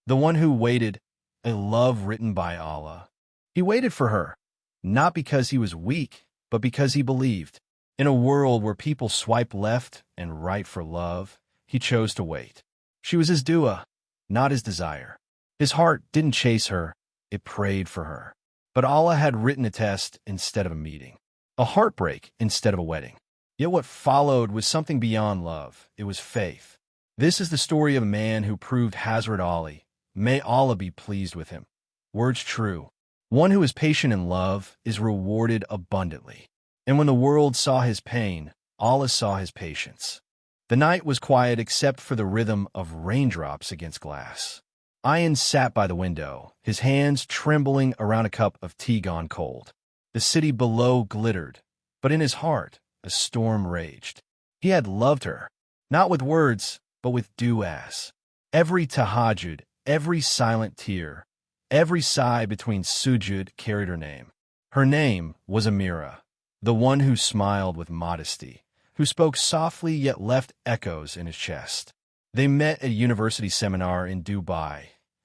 the one who waited, a love written by Allah. He waited for her, not because he was weak, but because he believed. In a world where people swipe left and right for love, he chose to wait. She was his dua, not his desire. His heart didn't chase her, it prayed for her. But Allah had written a test instead of a meeting, a heartbreak instead of a wedding. Yet what followed was something beyond love. It was faith. This is the story of a man who proved Hazrat Ali, may Allah be pleased with him, words true. One who is patient in love is rewarded abundantly. And when the world saw his pain, Allah saw his patience. The night was quiet except for the rhythm of raindrops against glass. Ayan sat by the window, his hands trembling around a cup of tea gone cold. The city below glittered, but in his heart, a storm raged. He had loved her, not with words, but with duas. Every tahajjud, every silent tear, every sigh between sujud carried her name. Her name was Ameerah, the one who smiled with modesty, who spoke softly yet left echoes in his chest. They met at a university seminar in Dubai,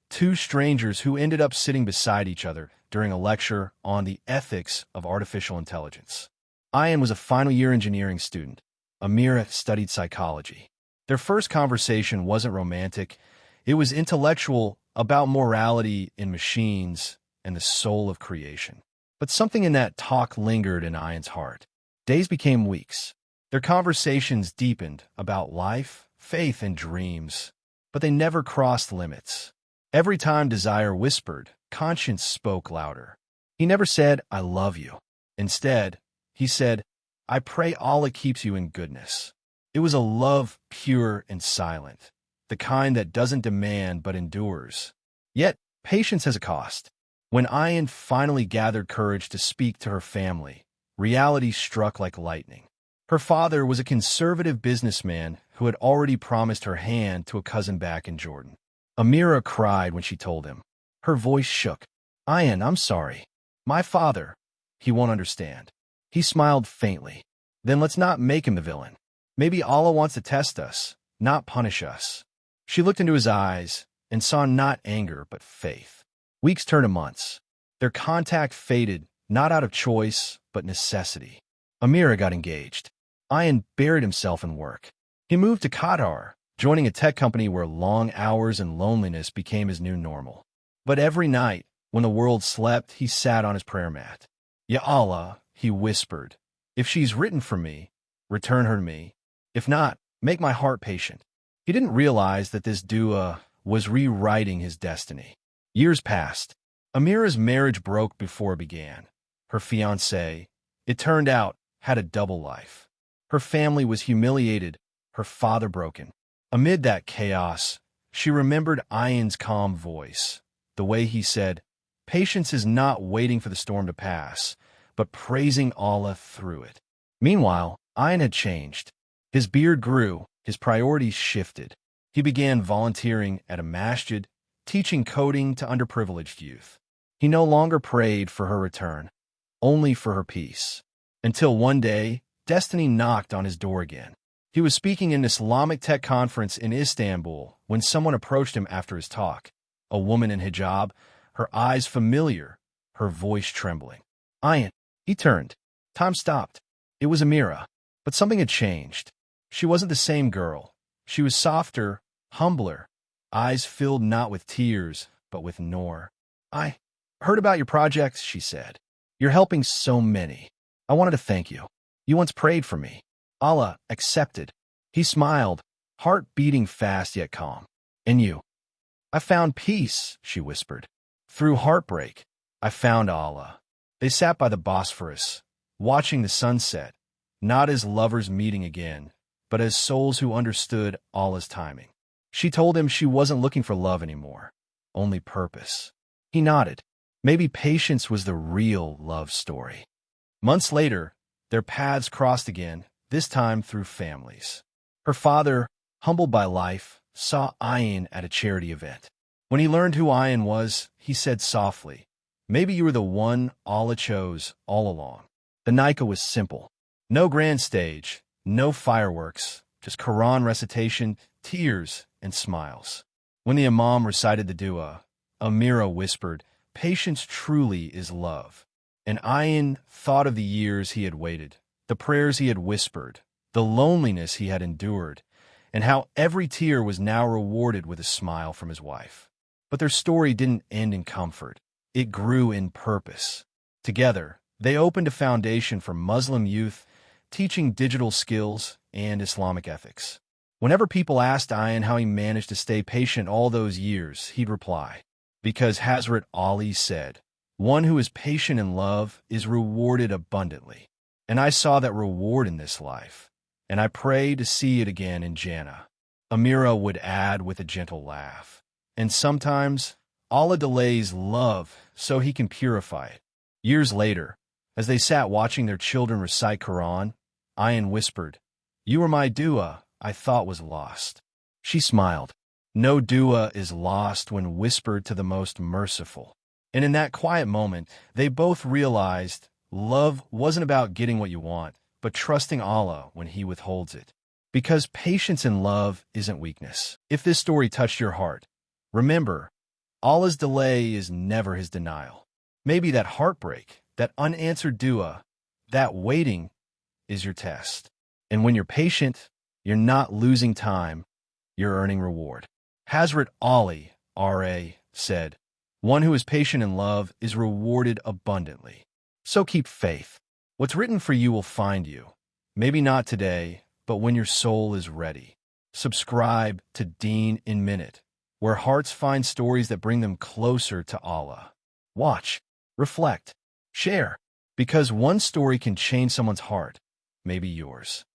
two strangers who ended up sitting beside each other during a lecture on the ethics of artificial intelligence. Ayan was a final-year engineering student. Ameerah studied psychology. Their first conversation wasn't romantic. It was intellectual, about morality in machines and the soul of creation. But something in that talk lingered in Ayan's heart. Days became weeks. Their conversations deepened about life, faith, and dreams, but they never crossed limits. Every time desire whispered, conscience spoke louder. He never said, "I love you." Instead, he said, "I pray Allah keeps you in goodness." It was a love pure and silent, the kind that doesn't demand but endures. Yet, patience has a cost. When Ayan finally gathered courage to speak to her family, reality struck like lightning. Her father was a conservative businessman who had already promised her hand to a cousin back in Jordan. Ameerah cried when she told him. Her voice shook. "Ayan, I'm sorry. My father, he won't understand." He smiled faintly. "Then let's not make him the villain. Maybe Allah wants to test us, not punish us." She looked into his eyes and saw not anger but faith. Weeks turned to months. Their contact faded, not out of choice, but necessity. Ameerah got engaged. Ayan buried himself in work. He moved to Qatar, joining a tech company where long hours and loneliness became his new normal. But every night, when the world slept, he sat on his prayer mat. "Ya Allah," he whispered, "if she's written for me, return her to me. If not, make my heart patient." He didn't realize that this dua was rewriting his destiny. Years passed. Ameerah's marriage broke before it began. Her fiancé, it turned out, had a double life. Her family was humiliated, her father broken. Amid that chaos, she remembered Ayan's calm voice, the way he said, "Patience is not waiting for the storm to pass, but praising Allah through it." Meanwhile, Ayan had changed. His beard grew, his priorities shifted. He began volunteering at a masjid, teaching coding to underprivileged youth. He no longer prayed for her return, only for her peace. Until one day, destiny knocked on his door again. He was speaking in an Islamic tech conference in Istanbul when someone approached him after his talk. A woman in hijab, her eyes familiar, her voice trembling. "Ayan." He turned. Time stopped. It was Ameerah. But something had changed. She wasn't the same girl. She was softer, humbler, eyes filled not with tears, but with Noor. "I heard about your projects," she said. "You're helping so many. I wanted to thank you. You once prayed for me. Allah accepted." He smiled, heart beating fast yet calm. "And you?" "I found peace," she whispered. "Through heartbreak, I found Allah." They sat by the Bosphorus, watching the sunset, not as lovers meeting again, but as souls who understood Allah's timing. She told him she wasn't looking for love anymore, only purpose. He nodded. Maybe patience was the real love story. Months later, their paths crossed again, this time through families. Her father, humbled by life, saw Ayan at a charity event. When he learned who Ayan was, he said softly, "Maybe you were the one Allah chose all along." The nikah was simple. No grand stage, no fireworks, just Quran recitation, tears, and smiles. When the Imam recited the dua, Ameerah whispered, "Patience truly is love." And Ayan thought of the years he had waited, the prayers he had whispered, the loneliness he had endured, and how every tear was now rewarded with a smile from his wife. But their story didn't end in comfort. It grew in purpose. Together, they opened a foundation for Muslim youth, teaching digital skills and Islamic ethics. Whenever people asked Ayan how he managed to stay patient all those years, he'd reply, "Because Hazrat Ali said, 'One who is patient in love is rewarded abundantly.' And I saw that reward in this life, and I pray to see it again in Jannah." Ameerah would add with a gentle laugh, "And sometimes Allah delays love so he can purify it." Years later, as they sat watching their children recite Quran, Ayan whispered, "You were my dua I thought was lost." She smiled. No dua is lost when whispered to the most merciful. And in that quiet moment, they both realized love wasn't about getting what you want, but trusting Allah when He withholds it. Because patience in love isn't weakness. If this story touched your heart, remember, Allah's delay is never His denial. Maybe that heartbreak, that unanswered dua, that waiting is your test. And when you're patient, you're not losing time, you're earning reward. Hazrat Ali, R.A., said, "One who is patient in love is rewarded abundantly." So keep faith. What's written for you will find you. Maybe not today, but when your soul is ready. Subscribe to Deen in Minute, where hearts find stories that bring them closer to Allah. Watch, reflect, share, because one story can change someone's heart, maybe yours.